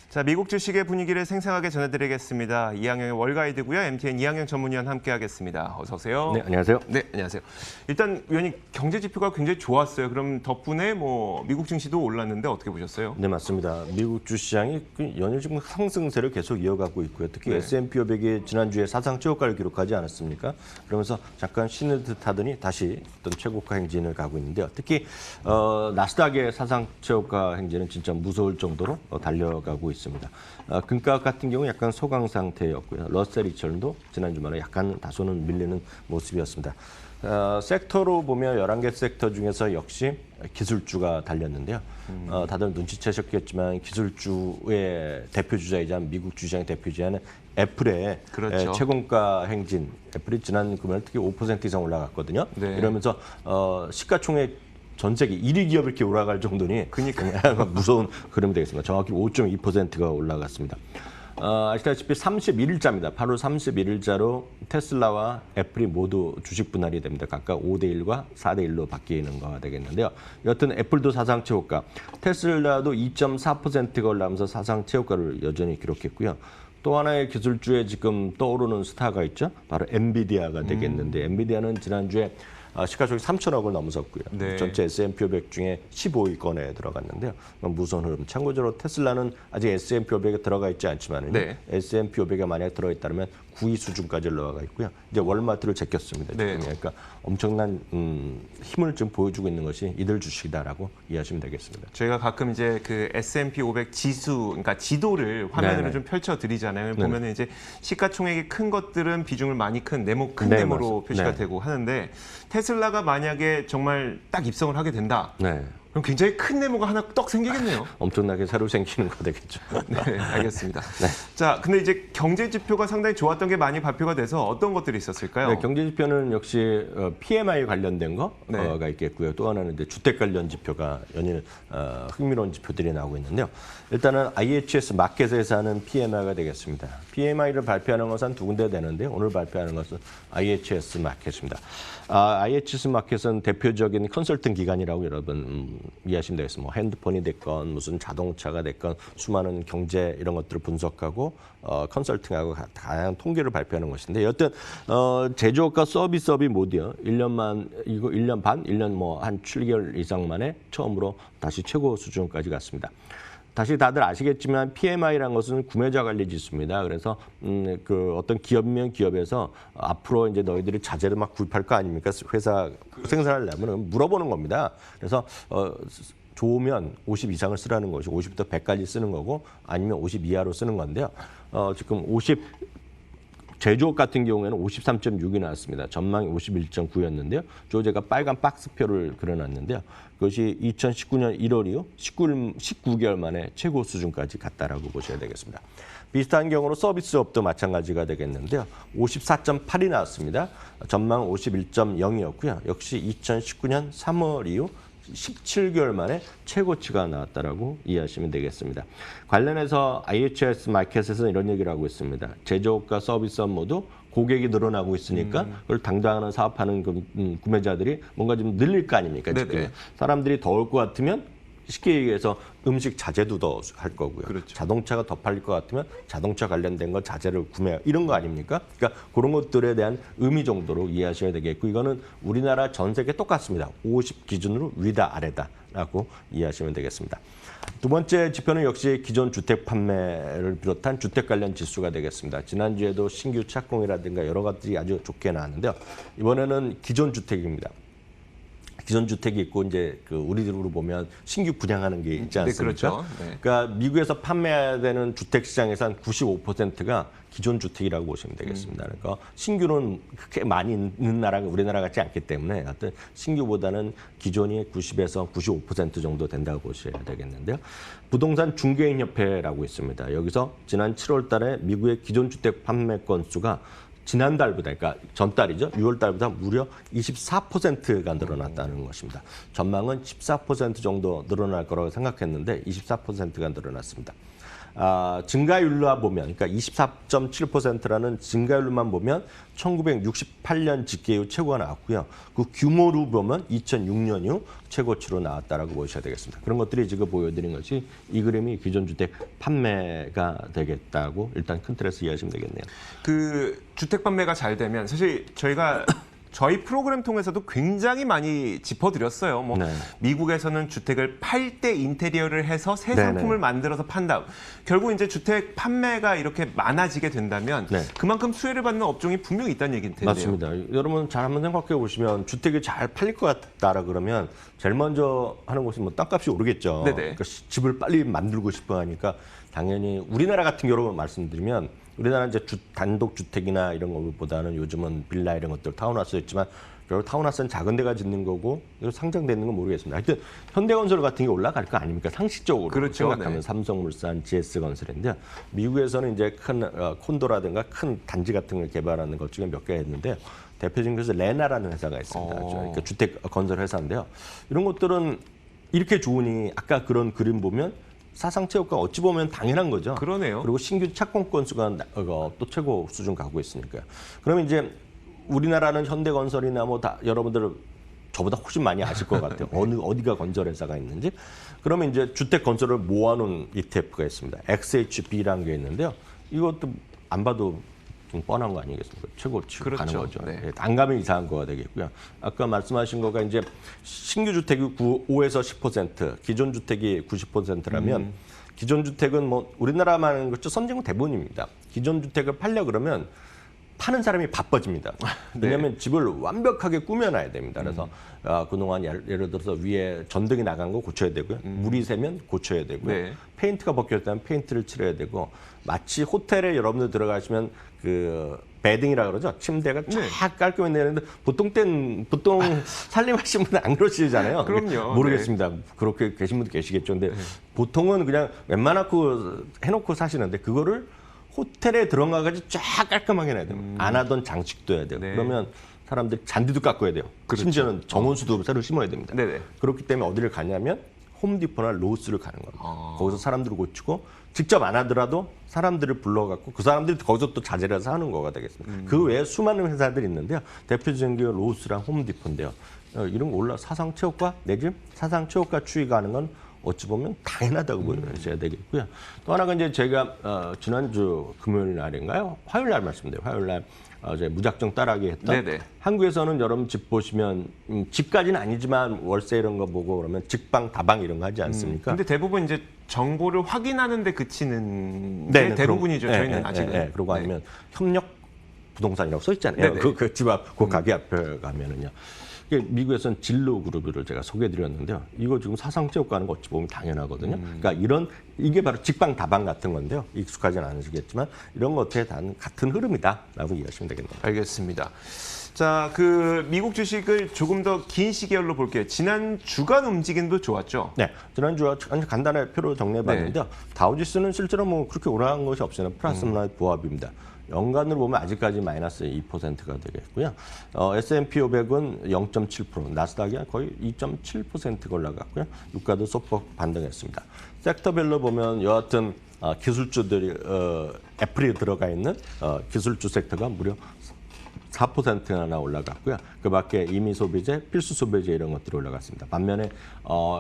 자, 미국 주식의 분위기를 생생하게 전해드리겠습니다. 이항영의 월가이드고요. MTN 이항영 전문위원 함께하겠습니다. 어서 오세요. 네, 안녕하세요. 네, 안녕하세요. 일단 위원님 경제 지표가 굉장히 좋았어요. 그럼 덕분에 미국 증시도 올랐는데 어떻게 보셨어요? 네, 맞습니다. 미국 주시장이 연일 지금 상승세를 계속 이어가고 있고요. 특히 S&P 500이 지난주에 사상 최고가를 기록하지 않았습니까? 그러면서 잠깐 쉬는 듯 하더니 다시 어떤 최고가 행진을 가고 있는데요. 특히 나스닥의 사상 최고가 행진은 진짜 무서울 정도로 달려가고 있습니다. 금가 같은 경우 약간 소강 상태였고요. 러셀 2000도 지난 주말에 약간 다소는 밀리는 모습이었습니다. 섹터로 보면 11개 섹터 중에서 역시 기술주가 달렸는데요. 다들 눈치채셨겠지만 기술주의 대표주자이자 미국 주시장의 대표주자는 애플의 그렇죠. 최고가 행진, 애플이 지난 금요일 특히 5% 이상 올라갔거든요. 네. 이러면서 시가총액 전 세계 1위 기업이 이렇게 올라갈 정도니 그러니까요. 무서운 흐름이 되겠습니다. 정확히 5.2%가 올라갔습니다. 아시다시피 31일자입니다. 8월 31일자로 테슬라와 애플이 모두 주식 분할이 됩니다. 각각 5대1과 4대1로 바뀌는 거가 되겠는데요. 여튼 애플도 사상 최고가, 테슬라도 2.4%가 올라가면서 사상 최고가를 여전히 기록했고요. 또 하나의 기술주에 지금 떠오르는 스타가 있죠. 바로 엔비디아가 되겠는데 엔비디아는 지난주에 시가총액 3천억을 넘어섰고요. 네. 전체 S&P 500 중에 15위권에 들어갔는데요. 무서운 흐름. 참고적으로 테슬라는 아직 S&P 500에 들어가 있지 않지만 네. S&P 500에 만약 들어있다면 9위 수준까지 올라가 있고요. 이제 월마트를 제꼈습니다. 네. 그러니까 엄청난 힘을 좀 보여주고 있는 것이 이들 주식이다라고 이해하시면 되겠습니다. 저희가 가끔 이제 그 S&P 500 지수, 그러니까 지도를 화면으로 네네. 좀 펼쳐드리잖아요. 보면은 이제 시가총액이 큰 것들은 비중을 많이 큰 네모, 큰 네, 네모로 맞습니다. 표시가 네. 되고 하는데 테슬라가 만약에 정말 딱 입성을 하게 된다. 네. 그럼 굉장히 큰 네모가 하나 떡 생기겠네요. 엄청나게 새로 생기는 거 되겠죠. 네, 알겠습니다. 네. 자, 근데 이제 경제 지표가 상당히 좋았던 게 많이 발표가 돼서 어떤 것들이 있었을까요? 네, 경제 지표는 역시 PMI 관련된 네. 거가 있겠고요. 또 하나는 이제 주택 관련 지표가 연일 흥미로운 지표들이 나오고 있는데요. 일단은 IHS 마켓에서 하는 PMI가 되겠습니다. PMI를 발표하는 것은 두 군데 되는데요. 오늘 발표하는 것은 IHS 마켓입니다. IHS 마켓은 대표적인 컨설팅 기관이라고 여러분 이해하시면 되겠습니다. 뭐 핸드폰이 됐건 무슨 자동차가 됐건 수많은 경제 이런 것들을 분석하고 컨설팅하고 다양한 통계를 발표하는 것인데 여튼 제조업과 서비스업이 모두요. 1년 반, 1년 뭐 한 7개월 이상 만에 처음으로 다시 최고 수준까지 갔습니다. 다시 다들 아시겠지만 PMI라는 것은 구매자 관리 지수입니다. 그래서 그 어떤 기업이면 기업에서 앞으로 이제 너희들이 자재를 막 구입할 거 아닙니까? 회사 생산하려면 물어보는 겁니다. 그래서 좋으면 50 이상을 쓰라는 것이고 50부터 100까지 쓰는 거고 아니면 50 이하로 쓰는 건데요. 지금 50 제조업 같은 경우에는 53.6이 나왔습니다. 전망이 51.9였는데요. 제가 빨간 박스표를 그려놨는데요. 그것이 2019년 1월 이후 19개월 만에 최고 수준까지 갔다라고 보셔야 되겠습니다. 비슷한 경우로 서비스업도 마찬가지가 되겠는데요. 54.8이 나왔습니다. 전망 51.0이었고요. 역시 2019년 3월 이후 17개월 만에 최고치가 나왔다라고 이해하시면 되겠습니다. 관련해서 IHS 마켓에서는 이런 얘기를 하고 있습니다. 제조업과 서비스업 모두 고객이 늘어나고 있으니까 그걸 당당한 사업하는 구매자들이 뭔가 좀 늘릴 거 아닙니까? 지금 사람들이 더 올 것 같으면 쉽게 얘기해서 음식 자재도 더 할 거고요. 그렇죠. 자동차가 더 팔릴 것 같으면 자동차 관련된 거 자재를 구매 이런 거 아닙니까? 그러니까 그런 것들에 대한 의미 정도로 이해하셔야 되겠고 이거는 우리나라 전 세계 똑같습니다. 50 기준으로 위다 아래다라고 이해하시면 되겠습니다. 두 번째 지표는 역시 기존 주택 판매를 비롯한 주택 관련 지수가 되겠습니다. 지난주에도 신규 착공이라든가 여러 가지 아주 좋게 나왔는데요. 이번에는 기존 주택입니다. 기존 주택이 있고 이제 그 우리들로 보면 신규 분양하는 게 있지 않습니까? 네, 그렇죠. 네. 그러니까 미국에서 판매되는 주택 시장에서 한 95%가 기존 주택이라고 보시면 되겠습니다. 그러니까 신규는 그렇게 많이 있는 나라가 우리나라 같지 않기 때문에 어떤 신규보다는 기존이 90에서 95% 정도 된다고 보셔야 되겠는데요. 부동산 중개인 협회라고 있습니다. 여기서 지난 7월 달에 미국의 기존 주택 판매 건수가 지난달보다, 그러니까 전달이죠. 6월달보다 무려 24%가 늘어났다는 것입니다. 전망은 14% 정도 늘어날 거라고 생각했는데 24%가 늘어났습니다. 증가율로 보면, 그러니까 24.7%라는 증가율로만 보면 1968년 집계 이후 최고가 나왔고요. 그 규모로 보면 2006년 이후 최고치로 나왔다라고 보셔야 되겠습니다. 그런 것들이 지금 보여드린 것이 이 그림이 기존 주택 판매가 되겠다고 일단 큰 틀에서 이해하시면 되겠네요. 그 주택 판매가 잘 되면 사실 저희가 저희 프로그램 통해서도 굉장히 많이 짚어드렸어요. 뭐 네. 미국에서는 주택을 팔 때 인테리어를 해서 새 네네. 상품을 만들어서 판다. 결국 이제 주택 판매가 이렇게 많아지게 된다면 네. 그만큼 수혜를 받는 업종이 분명히 있다는 얘기인데요. 맞습니다. 여러분 잘 한번 생각해 보시면 주택이 잘 팔릴 것 같다라 그러면 제일 먼저 하는 것이 뭐 땅값이 오르겠죠. 네네. 그러니까 집을 빨리 만들고 싶어 하니까 당연히 우리나라 같은 경우 말씀드리면 우리나라는 이제 단독 주택이나 이런 것보다는 요즘은 빌라 이런 것들 타운하우스 있지만 결국 타운하우스는 작은 데가 짓는 거고 이거 상장되는 건 모르겠습니다. 하여튼 현대건설 같은 게 올라갈 거 아닙니까? 상식적으로 그렇죠. 생각하면 네. 삼성물산, GS건설인데 미국에서는 이제 큰 콘도라든가 큰 단지 같은 걸 개발하는 것 중에 몇 개 했는데 대표적인 것은 레나라는 회사가 있습니다. 그러니까 주택 건설 회사인데요. 이런 것들은 이렇게 좋으니 아까 그런 그림 보면 사상체육과 어찌 보면 당연한 거죠. 그러네요. 그리고 신규 착공 건수가 또 최고 수준 가고 있으니까요. 그러면 이제 우리나라는 현대건설이나 뭐 다 여러분들 저보다 훨씬 많이 아실 것 같아요. 어디가 건설회사가 있는지. 그러면 이제 주택 건설을 모아놓은 ETF가 있습니다. XHB라는 게 있는데요. 이것도 안 봐도 좀 뻔한 거 아니겠습니까? 최고치 그렇죠. 가는 거죠. 네. 예, 안 가면 이상한 거가 되겠고요. 아까 말씀하신 거가 이제 신규 주택이 5에서 10%, 기존 주택이 90%라면 기존 주택은 뭐 우리나라만 그렇죠. 선진국 대부분입니다. 기존 주택을 팔려 그러면 파는 사람이 바빠집니다. 네. 왜냐하면 집을 완벽하게 꾸며놔야 됩니다. 그래서 그동안 예를 들어서 위에 전등이 나간 거 고쳐야 되고요. 물이 새면 고쳐야 되고요. 네. 페인트가 벗겼다면 페인트를 칠해야 되고 마치 호텔에 여러분들 들어가시면 그 베딩이라 그러죠. 침대가 쫙 깔끔히 내는데 보통 살림하신 분은 안 그러시잖아요. 그럼요. 모르겠습니다. 그렇게 계신 분도 계시겠죠. 근데 보통은 그냥 웬만하고 해놓고 사시는데 그거를 호텔에 들어가가지고 쫙 깔끔하게 해야 돼요. 안 하던 장식도 해야 돼요. 네. 그러면 사람들이 잔디도 깎아야 돼요. 그렇죠. 심지어는 정원수도 새로 심어야 됩니다. 네네. 그렇기 때문에 어디를 가냐면 홈디포나 로스를 가는 겁니다. 거기서 사람들을 고치고 직접 안 하더라도 사람들을 불러갖고 그 사람들이 거기서 또 자재를 해서 하는 거가 되겠습니다. 그 외에 수많은 회사들이 있는데요. 대표적인 게 로스랑 홈디포인데요. 이런 거 사상체육과 내지 사상체육과 추이가 하는 건 어찌 보면 당연하다고 보셔야 되겠고요. 또 하나가 이제 제가 지난주 금요일 날인가요? 화요일 날 말씀드려요. 화요일 날 이제 무작정 따라하기 했던 네네. 한국에서는 여러분 집 보시면 집까지는 아니지만 월세 이런 거 보고 그러면 직방, 다방 이런 거 하지 않습니까? 근데 대부분 이제 정보를 확인하는 데 그치는 네, 게 대부분이죠. 그럼, 저희는 아직은. 그리고 네. 아니면 협력 부동산이라고 써 있잖아요. 네네. 그 집 앞, 그 가게 앞에 가면은요. 이게 미국에서는 진로 그룹을 제가 소개해드렸는데요. 이거 지금 사상체육 가는 거 어찌 보면 당연하거든요. 그러니까 이게 바로 직방 다방 같은 건데요. 익숙하지는 않으시겠지만 이런 거 어떻게 다 같은 흐름이다라고 이해하시면 되겠네요. 알겠습니다. 자, 그 미국 주식을 조금 더 긴 시계열로 볼게요. 지난 주간 움직임도 좋았죠. 네, 지난주 아주 간단하게 표로 정리해봤는데요. 다우지수는 실제로 뭐 그렇게 올라간 것이 없어요. 플러스 마이너스 보합입니다. 연간으로 보면 아직까지 마이너스 2%가 되겠고요. S&P 500은 0.7%, 나스닥이 거의 2.7%가 올라갔고요. 유가도 소폭 반등했습니다. 섹터별로 보면 여하튼 기술주들이 애플이 들어가 있는 기술주 섹터가 무려 4%나 올라갔고요. 그 밖에 임의 소비재, 필수 소비재 이런 것들이 올라갔습니다. 반면에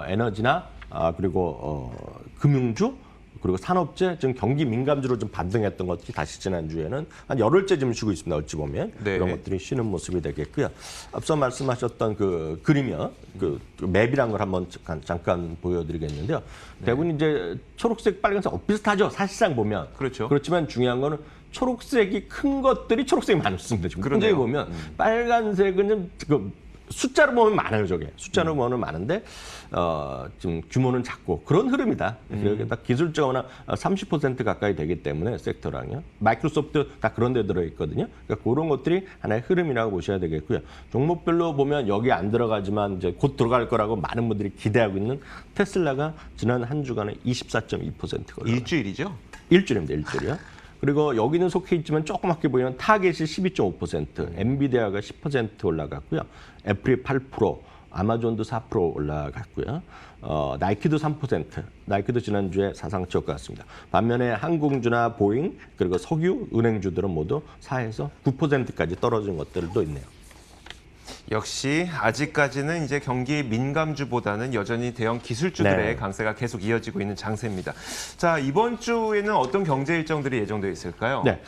에너지나 그리고 금융주 그리고 산업재, 지금 경기 민감주로 좀 반등했던 것들이 다시 지난주에는 한 열흘째 좀 쉬고 있습니다. 어찌 보면 네. 그런 것들이 쉬는 모습이 되겠고요. 앞서 말씀하셨던 그 그림이요, 그 맵이란 걸 한번 잠깐 보여드리겠는데요. 대부분 이제 초록색, 빨간색 비슷하죠. 사실상 보면 그렇죠. 그렇지만 중요한 거는 초록색이 큰 것들이 초록색이 많습니다. 지금 그러네요. 현재 보면 빨간색은 좀 지금 숫자로 보면 많아요, 저게. 숫자로 보면 많은데, 지금 규모는 작고, 그런 흐름이다. 여기다 기술자가 워낙 30% 가까이 되기 때문에, 섹터랑요. 마이크로소프트 다 그런 데 들어있거든요. 그러니까 그런 것들이 하나의 흐름이라고 보셔야 되겠고요. 종목별로 보면 여기 안 들어가지만 이제 곧 들어갈 거라고 많은 분들이 기대하고 있는 테슬라가 지난 한 주간에 24.2%가 올라갔어요. 일주일이죠? 일주일입니다, 일주일이요. 그리고 여기는 속해 있지만 조그맣게 보이면 타겟이 12.5%, 엔비디아가 10% 올라갔고요. 애플이 8%, 아마존도 4% 올라갔고요. 나이키도 3%, 나이키도 지난주에 사상 최고가였습니다. 반면에 항공주나 보잉 그리고 석유, 은행주들은 모두 4에서 9%까지 떨어진 것들도 있네요. 역시 아직까지는 이제 경기 민감주보다는 여전히 대형 기술주들의 네. 강세가 계속 이어지고 있는 장세입니다. 자, 이번 주에는 어떤 경제 일정들이 예정되어 있을까요? 네,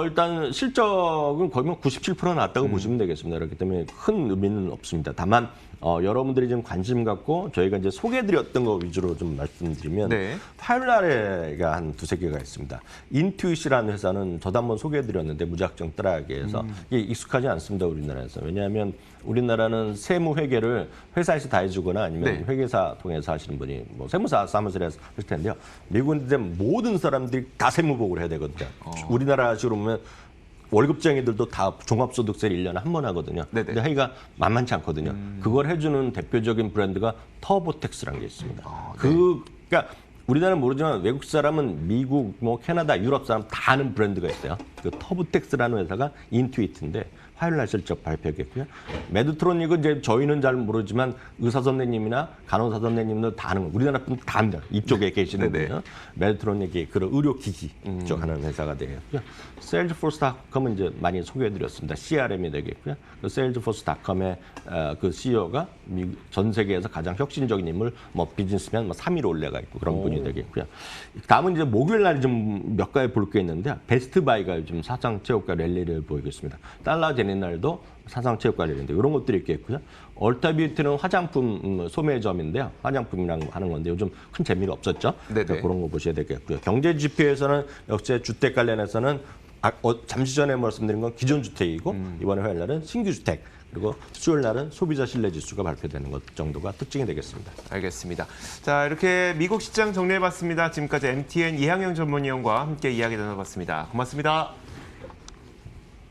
일단 실적은 거의 뭐 97% 나왔다고 보시면 되겠습니다. 그렇기 때문에 큰 의미는 없습니다. 다만 여러분들이 좀 관심 갖고 저희가 이제 소개해드렸던 거 위주로 좀 말씀드리면 네. 화요일 날에가 한 두세 개가 있습니다. 인투잇이라는 회사는 저도 한번 소개해드렸는데 무작정 따라하게 해서 이게 익숙하지 않습니다. 우리나라에서. 왜냐하면 우리나라는 세무 회계를 회사에서 다 해주거나 아니면 네. 회계사 통해서 하시는 분이 뭐 세무사 사무실에서 할 텐데요. 미국은 이제 모든 사람들이 다 세무복을 해야 되거든요. 우리나라식으로 보면 월급쟁이들도 다 종합소득세를 1년에 한 번 하거든요. 네네. 근데 하기가 만만치 않거든요. 그걸 해주는 대표적인 브랜드가 터보텍스라는 게 있습니다. 그러니까 우리나라는 모르지만 외국 사람은 미국, 뭐 캐나다, 유럽 사람 다 아는 브랜드가 있어요. 그 터보텍스라는 회사가 인투이트인데 화요일 날 실적 발표했고요. 메드트로닉은 이제 저희는 잘 모르지만 의사 선생님이나 간호사 선생님들 다 아는 거. 우리나라 분들 다 압니다. 이쪽에 계시는 네네. 분요. 메드트로닉이 그런 의료기기 쪽 하는 회사가 되겠고요. 세일즈포스닷컴은 이제 많이 소개해드렸습니다. CRM이 되겠고요. 그 세일즈포스닷컴의 그 CEO가 전 세계에서 가장 혁신적인 인물, 뭐 비즈니스맨 3위로 올라가 있고 그런 분이 되겠고요. 다음은 이제 목요일 날 좀 몇 가지 볼 게 있는데 베스트바이가 요즘 사상 최고가 랠리를 보이고 있습니다. 달러 제네날도 사상 최고가 랠리인데 이런 것들이 있겠고요. 얼타뷰티는 화장품 소매점인데요. 화장품이랑 하는 건데 요즘 큰 재미가 없었죠. 그러니까 그런 거 보셔야 되겠고요. 경제 지표에서는 역시 주택 관련해서는 잠시 전에 말씀드린 건 기존 주택이고 이번에 화요일 날은 신규 주택. 그리고 수요일 날은 소비자 신뢰 지수가 발표되는 것 정도가 특징이 되겠습니다. 알겠습니다. 자, 이렇게 미국 시장 정리해봤습니다. 지금까지 MTN 이항영 전문위원과 함께 이야기 나눠봤습니다. 고맙습니다.